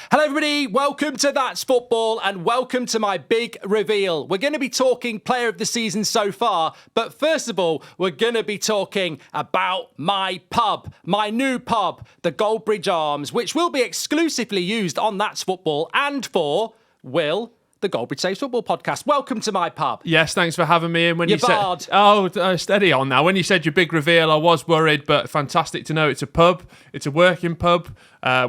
Hello everybody, welcome to That's Football and welcome to my big reveal. We're going to be talking player of the season so far, but first of all, we're going to be talking about my pub, my new pub, the Goldbridge Arms, which will be exclusively used on That's Football and for Will, the Goldbridge Saves Football podcast. Welcome to my pub. Yes, thanks for having me in. When You're you barred. said, steady on now. When you said your big reveal, I was worried, but fantastic to know it's a pub. It's a working pub.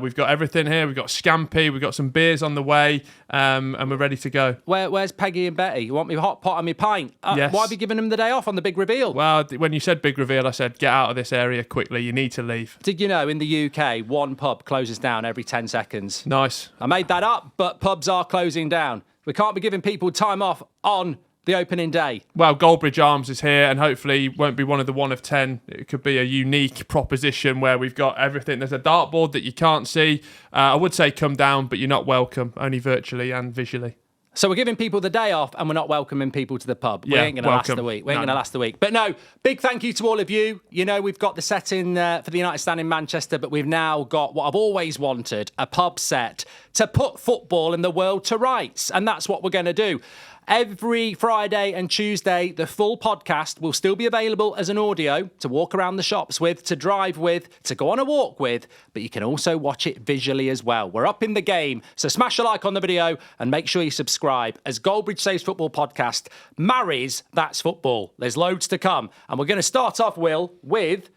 We've got everything here. We've got scampi. We've got some beers on the way, and we're ready to go. Where's Peggy and Betty? You want me hot pot on my pint? Yes. Why be giving them the day off on the big reveal? Well, when you said big reveal, I said, get out of this area quickly. You need to leave. Did you know in the UK, one pub closes down every 10 seconds? Nice. I made that up, but pubs are closing down. We can't be giving people time off on the opening day. Well, Goldbridge Arms is here and hopefully won't be one of the 1 of 10. It could be a unique proposition where we've got everything. There's a dartboard that you can't see. I would say come down, but you're not welcome, only virtually and visually. So we're giving people the day off and we're not welcoming people to the pub. We Yeah, ain't going to last the week. We ain't No. going to last the week. But no, big thank you to all of you. You know, we've got the set in for the United Stand in Manchester, but we've now got what I've always wanted, a pub set to put football in the world to rights. And that's what we're going to do. Every Friday and Tuesday, the full podcast will still be available as an audio to walk around the shops with, to drive with, to go on a walk with, but you can also watch it visually as well. We're up in the game, so smash a like on the video and make sure you subscribe as Goldbridge Saves Football podcast marries That's Football. There's loads to come. And we're going to start off, Will, with,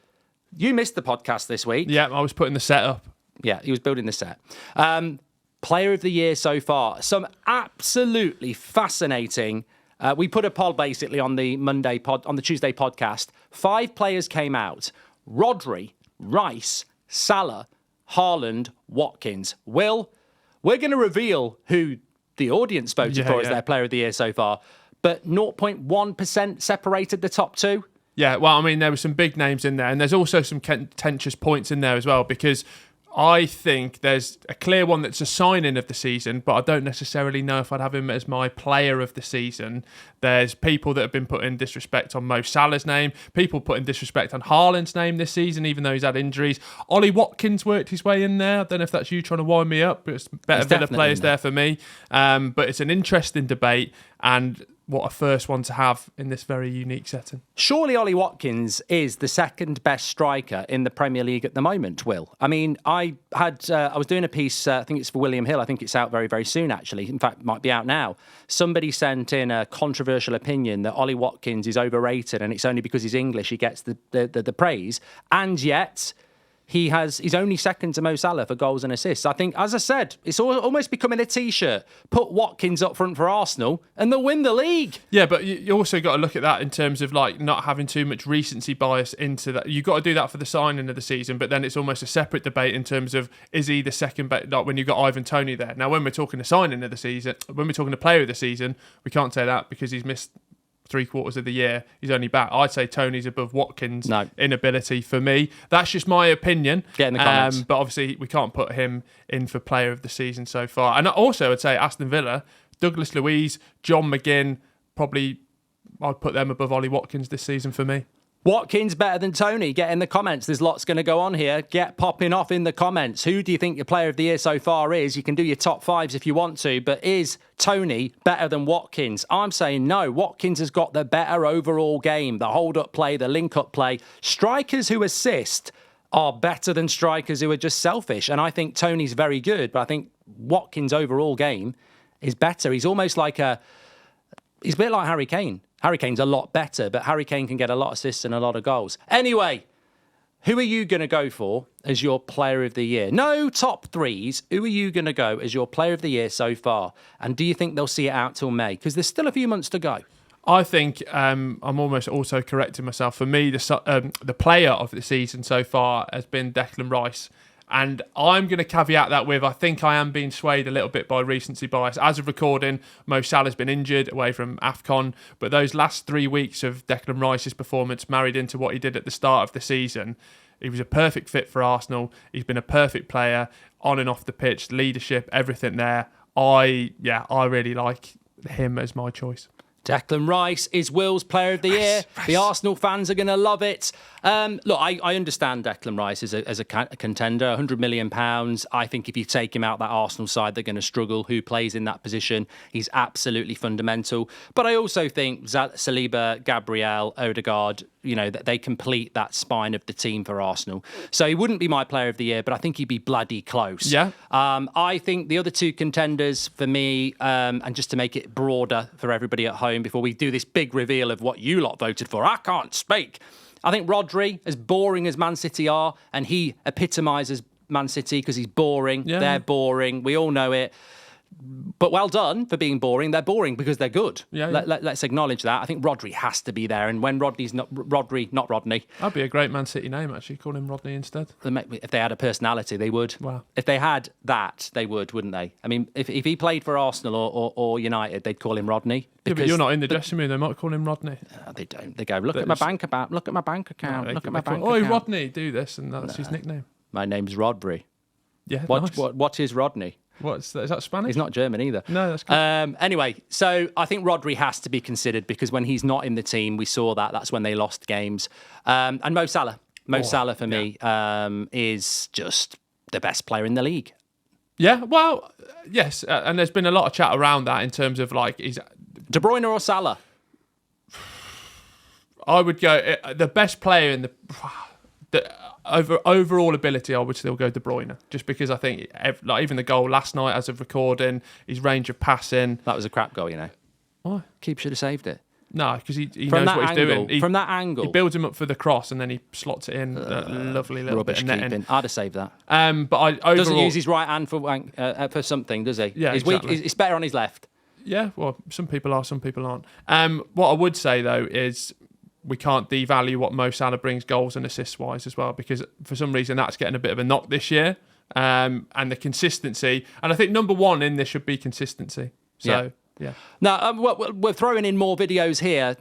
you missed the podcast this week. Yeah, I was putting the set up. Yeah, he was building the set. Player of the year so far. Some absolutely fascinating. We put a poll basically on the Tuesday podcast. 5 players came out: Rodri, Rice, Salah, Haaland, Watkins. Will, we're going to reveal who the audience voted for as their player of the year so far, but 0.1% separated the top 2. Yeah, well, I mean, there were some big names in there, and there's also some contentious points in there as well, because I think there's a clear one that's a signing of the season, but I don't necessarily know if I'd have him as my player of the season. There's people that have been putting disrespect on Mo Salah's name, people putting disrespect on Haaland's name this season, even though he's had injuries. Ollie Watkins worked his way in there. I don't know if that's you trying to wind me up, but it's better Villa players there for me. But it's an interesting debate, and what a first one to have in this very unique setting. Surely Ollie Watkins is the second best striker in the Premier League at the moment, Will. I mean, I was doing a piece, I think it's for William Hill. I think it's out very, very soon, actually. In fact, it might be out now. Somebody sent in a controversial opinion that Ollie Watkins is overrated and it's only because he's English he gets the praise. And yet he's only second to Mo Salah for goals and assists. I think, as I said, it's almost becoming a T-shirt. Put Watkins up front for Arsenal and they'll win the league. Yeah, but you also got to look at that in terms of like not having too much recency bias into that. You've got to do that for the signing of the season, but then it's almost a separate debate in terms of is he the second best, like when you've got Ivan Toney there. Now, when we're talking the signing of the season, when we're talking the player of the season, we can't say that because he's missed 3/4 of the year. He's only back. I'd say Tony's above Watkins in ability for me. That's just my opinion. Get in the comments. But obviously we can't put him in for player of the season so far. And also I'd say Aston Villa, Douglas Luiz, John McGinn, probably I'd put them above Ollie Watkins this season for me. Watkins better than Toney. Get in the comments. There's lots going to go on here. Get popping off in the comments. Who do you think your player of the year so far is? You can do your top 5s if you want to, but is Toney better than Watkins? I'm saying no. Watkins has got the better overall game, the hold-up play, the link-up play. Strikers who assist are better than strikers who are just selfish, and I think Toney's very good, but I think Watkins' overall game is better. He's almost like he's a bit like Harry Kane. Harry Kane's a lot better, but Harry Kane can get a lot of assists and a lot of goals. Anyway, who are you going to go for as your player of the year? No top 3s. Who are you going to go as your player of the year so far? And do you think they'll see it out till May? Because there's still a few months to go. I think I'm almost also correcting myself. For me, the player of the season so far has been Declan Rice. And I'm going to caveat that with I think I am being swayed a little bit by recency bias. As of recording, Mo Salah's been injured away from AFCON, but those last 3 weeks of Declan Rice's performance married into what he did at the start of the season, he was a perfect fit for Arsenal. He's been a perfect player on and off the pitch, leadership, everything there. I really like him as my choice. Declan Rice is Will's player of the year. The Arsenal fans are going to love it. Look, I understand Declan Rice as a contender, £100 million. I think if you take him out that Arsenal side, they're going to struggle. Who plays in that position? He's absolutely fundamental. But I also think Saliba, Gabriel, Odegaard, that they complete that spine of the team for Arsenal. So he wouldn't be my player of the year, but I think he'd be bloody close. Yeah. I think the other two contenders for me, and just to make it broader for everybody at home before we do this big reveal of what you lot voted for, I can't speak. I think Rodri, as boring as Man City are, and he epitomises Man City because he's boring. Yeah. They're boring. We all know it. But well done for being boring. They're boring because they're good. Yeah. Let's acknowledge that. I think Rodri has to be there. And when Rodney's not Rodney. That'd be a great Man City name, actually. Call him Rodney instead. If they had a personality, they would. Wow. If they had that, they would, wouldn't they? I mean, if he played for Arsenal or United, they'd call him Rodney. Yeah, but you're not in the dressing room. They might call him Rodney. They don't. They go, look at my bank account. Look at my bank account. Oh, Rodney, do this, and that's his nickname. My name's Rodri. Yeah. Nice. What is Rodney? Is that Spanish? He's not German either. No, that's good. Anyway, so I think Rodri has to be considered because when he's not in the team, we saw that's when they lost games. And Mo Salah. Salah for me is just the best player in the league. Yeah, well, yes. And there's been a lot of chat around that in terms of is De Bruyne or Salah? I would go the best player in the overall ability. I would still go De Bruyne, just because I think even the goal last night, as of recording, his range of passing. That was a crap goal, Why? Keeper should have saved it. No, because he knows what he's doing. From that angle, he builds him up for the cross and then he slots it in. Lovely little rubbish bit of keeping. I'd have saved that. But overall, doesn't use his right hand for something, does he? Yeah, he's exactly. weak. It's better on his left. Yeah, well, some people are, some people aren't. What I would say though is, we can't devalue what Mo Salah brings goals and assists wise as well, because for some reason that's getting a bit of a knock this year. And the consistency, and I think number one in this should be consistency. So yeah. Now we're throwing in more videos here.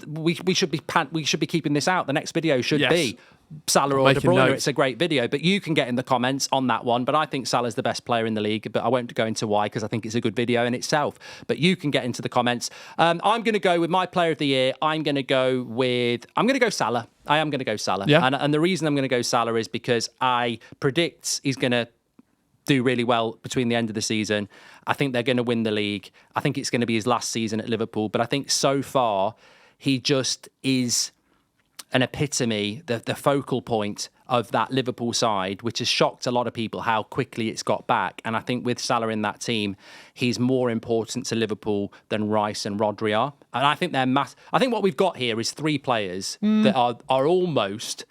We should be keeping this out. The next video should be Salah or De Bruyne. Notes. It's a great video, but you can get in the comments on that one. But I think Salah's the best player in the league, but I won't go into why, because I think it's a good video in itself. But you can get into the comments. I'm going to go with my player of the year. I'm going to go Salah. I am going to go Salah. Yeah. And the reason I'm going to go Salah is because I predict he's going to do really well between the end of the season. I think they're going to win the league. I think it's going to be his last season at Liverpool. But I think so far, he just is an epitome, the focal point of that Liverpool side, which has shocked a lot of people how quickly it's got back. And I think with Salah in that team, he's more important to Liverpool than Rice and Rodri are. And I think I think what we've got here is three players that are almost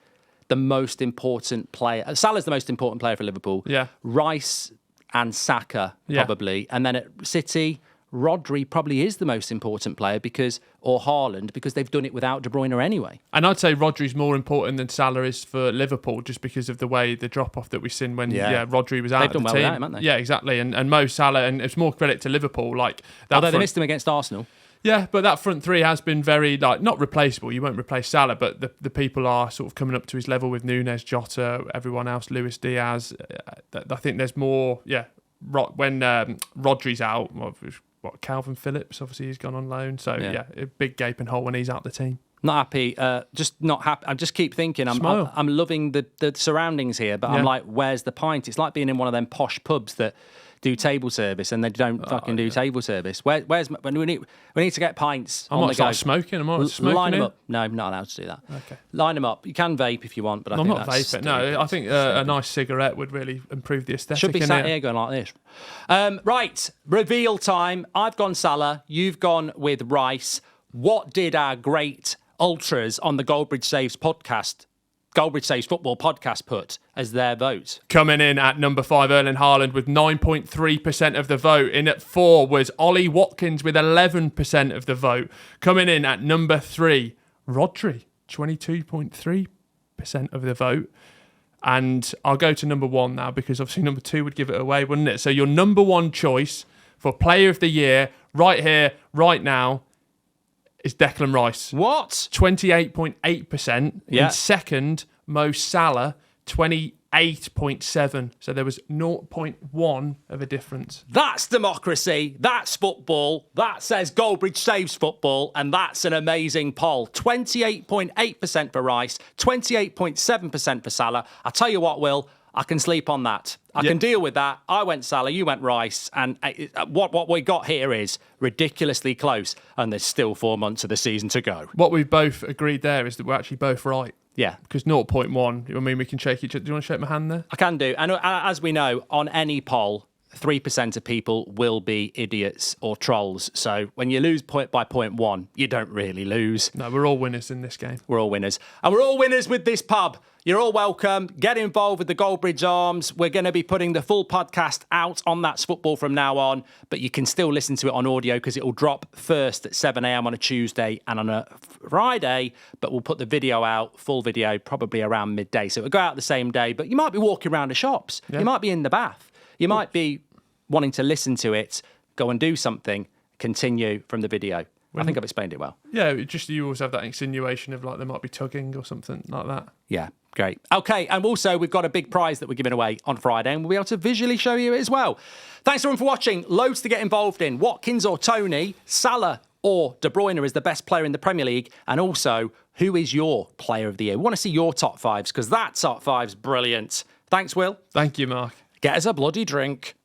the most important player. Salah's the most important player for Liverpool. Yeah. Rice and Saka, probably. And then at City, Rodri probably is the most important player or Haaland, because they've done it without De Bruyne anyway. And I'd say Rodri's more important than Salah is for Liverpool, just because of the way the drop-off that we've seen when Rodri was out of the team. They've done well without him, haven't they? Yeah, exactly. And Mo Salah, and it's more credit to Liverpool. Although they missed him against Arsenal. Yeah, but that front three has been very, not replaceable. You won't replace Salah, but the people are sort of coming up to his level with Nunes, Jota, everyone else, Luis Diaz. I think there's more, when Rodri's out, Calvin Phillips, obviously he's gone on loan. So, a big gaping hole when he's out the team. Not happy, just not happy. I just keep thinking, I'm loving the surroundings here, but I'm like, where's the pint? It's like being in one of them posh pubs that do table service and they don't do table service. Where's when we need to get pints on the go. Smoking. I'm not smoking. Line them up. No, I'm not allowed to do that. Okay. Line them up. You can vape if you want, but I'm not vaping. No, I think a nice cigarette would really improve the aesthetic. Should be sat here going like this. Right, reveal time. I've gone Salah. You've gone with Rice. What did our great ultras on the Goldbridge Saves Football podcast put as their vote? Coming in at number 5, Erling Haaland with 9.3% of the vote. In at 4 was Ollie Watkins with 11% of the vote. Coming in at number 3, Rodri, 22.3% of the vote. And I'll go to number 1 now, because obviously number 2 would give it away, wouldn't it? So your number 1 choice for player of the year right here, right now, is Declan Rice. What? 28.8%. Yeah. And second, Mo Salah, 28%. 8.7. So there was 0.1 of a difference. That's democracy. That's football. That says Goldbridge saves football. And that's an amazing poll. 28.8% for Rice, 28.7% for Salah. I tell you what, Will, I can sleep on that. I can deal with that. I went Salah, you went Rice. And what we got here is ridiculously close. And there's still 4 months of the season to go. What we've both agreed there is that we're actually both right. Yeah. Because 0.1, I mean, we can shake each other. Do you want to shake my hand there? I can do. And as we know, on any poll, 3% of people will be idiots or trolls. So when you lose by 0.1, you don't really lose. No, we're all winners in this game. We're all winners. And we're all winners with this pub. You're all welcome. Get involved with the Goldbridge Arms. We're going to be putting the full podcast out on That's Football from now on, but you can still listen to it on audio because it will drop first at 7 a.m. on a Tuesday and on a Friday, but we'll put the video out, full video, probably around midday. So it'll go out the same day, but you might be walking around the shops. Yeah. You might be in the bath. You might be wanting to listen to it, go and do something, continue from the video. I think I've explained it well. Yeah, just you always have that insinuation of like there might be tugging or something like that. Yeah, great. Okay, and also we've got a big prize that we're giving away on Friday and we'll be able to visually show you it as well. Thanks everyone for watching. Loads to get involved in. Watkins or Toney, Salah or De Bruyne is the best player in the Premier League, and also who is your player of the year? We want to see your top fives because that top five's brilliant. Thanks, Will. Thank you, Mark. Get us a bloody drink.